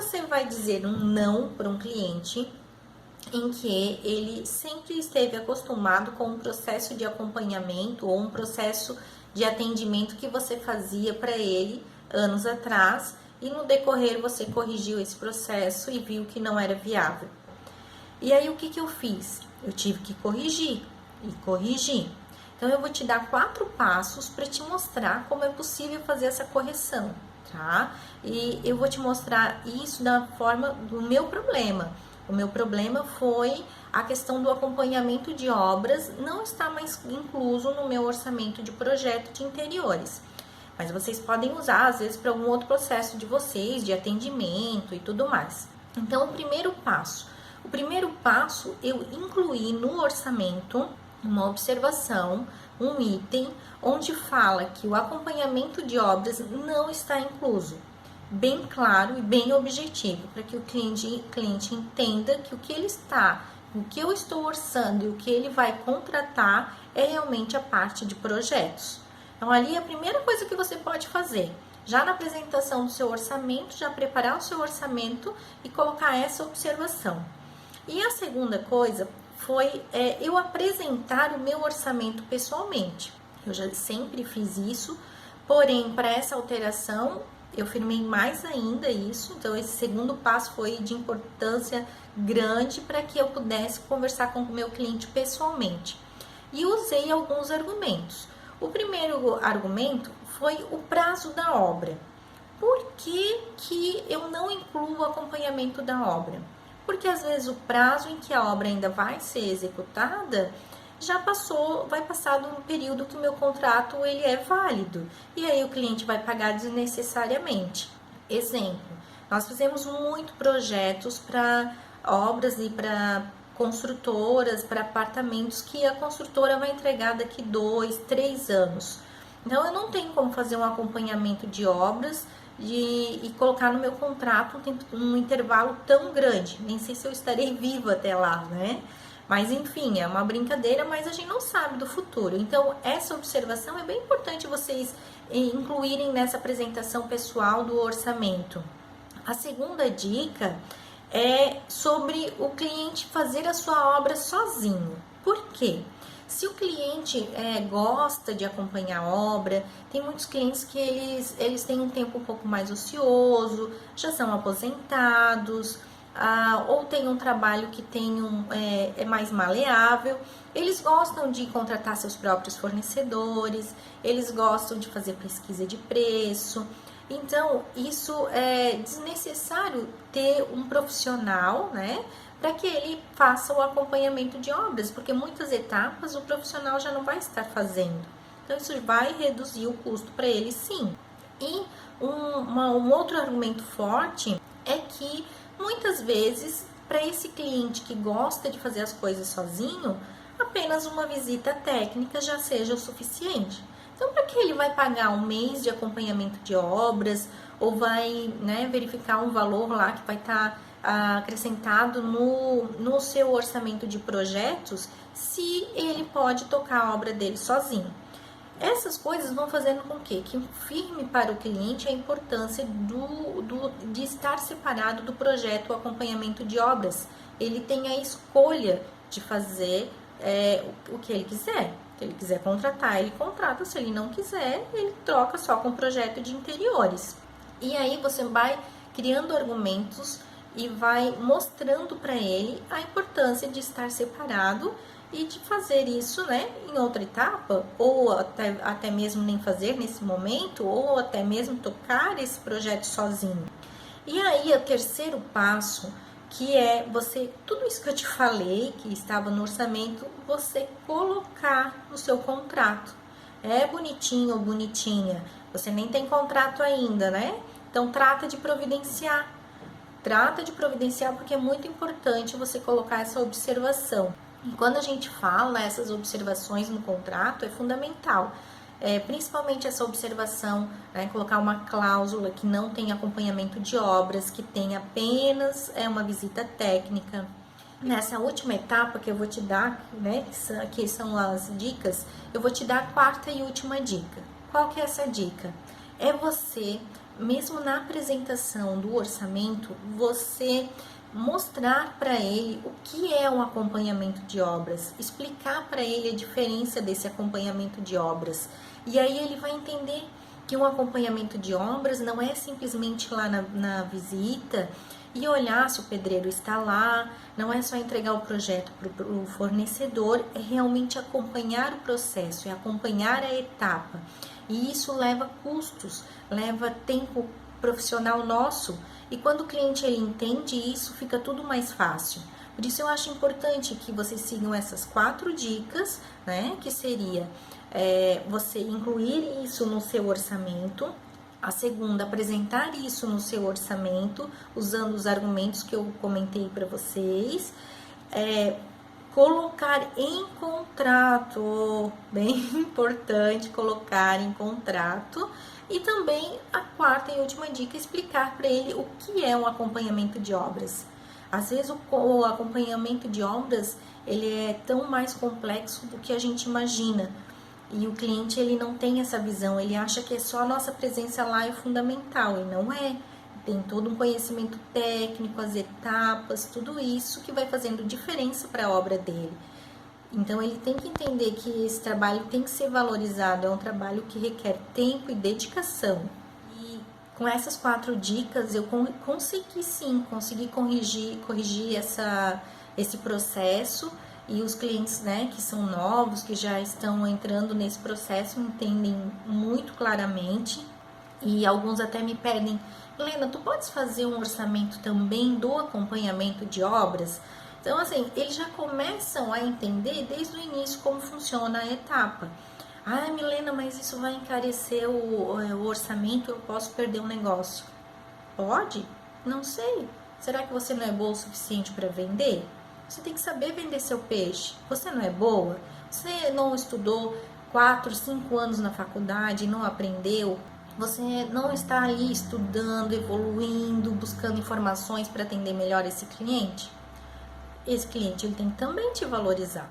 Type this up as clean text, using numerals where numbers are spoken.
você vai dizer um não para um cliente em que ele sempre esteve acostumado com um processo de acompanhamento ou um processo de atendimento que você fazia para ele anos atrás e no decorrer você corrigiu esse processo e viu que não era viável? E aí o que eu fiz? Eu tive que corrigir e corrigir. Então eu vou te dar 4 passos para te mostrar como é possível fazer essa correção, tá? E eu vou te mostrar isso da forma do meu problema. O meu problema foi a questão do acompanhamento de obras não está mais incluso no meu orçamento de projeto de interiores. Mas vocês podem usar, às vezes, para algum outro processo de vocês, de atendimento e tudo mais. Então, o primeiro passo, eu incluí no orçamento uma observação, um item, onde fala que o acompanhamento de obras não está incluso. Bem claro e bem objetivo, para que o cliente entenda que o que eu estou orçando e o que ele vai contratar é realmente a parte de projetos. Então, ali a primeira coisa que você pode fazer, já na apresentação do seu orçamento, já preparar o seu orçamento e colocar essa observação. E a segunda coisa foi eu apresentar o meu orçamento pessoalmente. Eu já sempre fiz isso, porém, para essa alteração, eu firmei mais ainda isso. Então, esse segundo passo foi de importância grande para que eu pudesse conversar com o meu cliente pessoalmente. E usei alguns argumentos. O primeiro argumento foi o prazo da obra. Por que eu não incluo o acompanhamento da obra? Porque às vezes o prazo em que a obra ainda vai ser executada já passou, vai passar de um período que o meu contrato ele é válido. E aí o cliente vai pagar desnecessariamente. Exemplo, nós fizemos muitos projetos para obras e para construtoras, para apartamentos que a construtora vai entregar daqui 2, 3 anos. Então, eu não tenho como fazer um acompanhamento de obras e colocar no meu contrato um intervalo tão grande. Nem sei se eu estarei viva até lá, né? Mas, enfim, é uma brincadeira, mas a gente não sabe do futuro. Então, essa observação é bem importante vocês incluírem nessa apresentação pessoal do orçamento. A segunda dica é sobre o cliente fazer a sua obra sozinho. Por quê? Se o cliente gosta de acompanhar a obra, tem muitos clientes que eles têm um tempo um pouco mais ocioso, já são aposentados, ou tem um trabalho que é mais maleável, eles gostam de contratar seus próprios fornecedores, eles gostam de fazer pesquisa de preço. Então, isso é desnecessário ter um profissional, né, para que ele faça o acompanhamento de obras, porque muitas etapas o profissional já não vai estar fazendo. Então, isso vai reduzir o custo para ele, sim. E um outro argumento forte é que, muitas vezes, para esse cliente que gosta de fazer as coisas sozinho, apenas uma visita técnica já seja o suficiente. Então, para que ele vai pagar um mês de acompanhamento de obras ou vai, né, verificar um valor lá que vai estar acrescentado no seu orçamento de projetos, se ele pode tocar a obra dele sozinho? Essas coisas vão fazendo com que firme para o cliente a importância de estar separado do projeto o acompanhamento de obras. Ele tem a escolha de fazer o que ele quiser. Se ele quiser contratar, ele contrata. Se ele não quiser, ele troca só com o projeto de interiores. E aí você vai criando argumentos e vai mostrando para ele a importância de estar separado e de fazer isso, né, em outra etapa, ou até mesmo nem fazer nesse momento, ou até mesmo tocar esse projeto sozinho. E aí, o terceiro passo, que é tudo isso que eu te falei, que estava no orçamento, você colocar no seu contrato. É bonitinho ou bonitinha, você nem tem contrato ainda, né? Então, trata de providenciar porque é muito importante você colocar essa observação. E quando a gente fala essas observações no contrato, é fundamental. Principalmente essa observação, né, colocar uma cláusula que não tem acompanhamento de obras, que tem apenas uma visita técnica. Nessa última etapa que eu vou te dar, né, que são as dicas, eu vou te dar a quarta e última dica. Qual que é essa dica? É você mesmo na apresentação do orçamento, você mostrar para ele o que é um acompanhamento de obras, explicar para ele a diferença desse acompanhamento de obras. E aí ele vai entender que um acompanhamento de obras não é simplesmente lá na visita e olhar se o pedreiro está lá, não é só entregar o projeto para o fornecedor, é realmente acompanhar o processo, é acompanhar a etapa. E isso leva custos, leva tempo profissional nosso. E quando o cliente ele entende isso, fica tudo mais fácil. Por isso eu acho importante que vocês sigam essas 4 dicas, né? Que seria você incluir isso no seu orçamento. A segunda, apresentar isso no seu orçamento, usando os argumentos que eu comentei para vocês. Colocar em contrato, bem importante colocar em contrato. E também a 4ª e última dica, explicar para ele o que é um acompanhamento de obras. Às vezes o acompanhamento de obras ele é tão mais complexo do que a gente imagina. E o cliente ele não tem essa visão, ele acha que é só a nossa presença lá é fundamental, e não é. Tem todo um conhecimento técnico, as etapas, tudo isso que vai fazendo diferença para a obra dele. Então ele tem que entender que esse trabalho tem que ser valorizado, é um trabalho que requer tempo e dedicação. E com essas 4 dicas eu consegui corrigir esse processo. E os clientes, né, que são novos, que já estão entrando nesse processo, entendem muito claramente. E alguns até me pedem, Helena, tu podes fazer um orçamento também do acompanhamento de obras? Então, assim, eles já começam a entender desde o início como funciona a etapa. Ah, Milena, mas isso vai encarecer o orçamento, eu posso perder um negócio. Pode? Não sei. Será que você não é boa o suficiente para vender? Você tem que saber vender seu peixe. Você não é boa? Você não estudou 4, 5 anos na faculdade e não aprendeu? Você não está ali estudando, evoluindo, buscando informações para atender melhor esse cliente? Esse cliente ele tem que também te valorizar.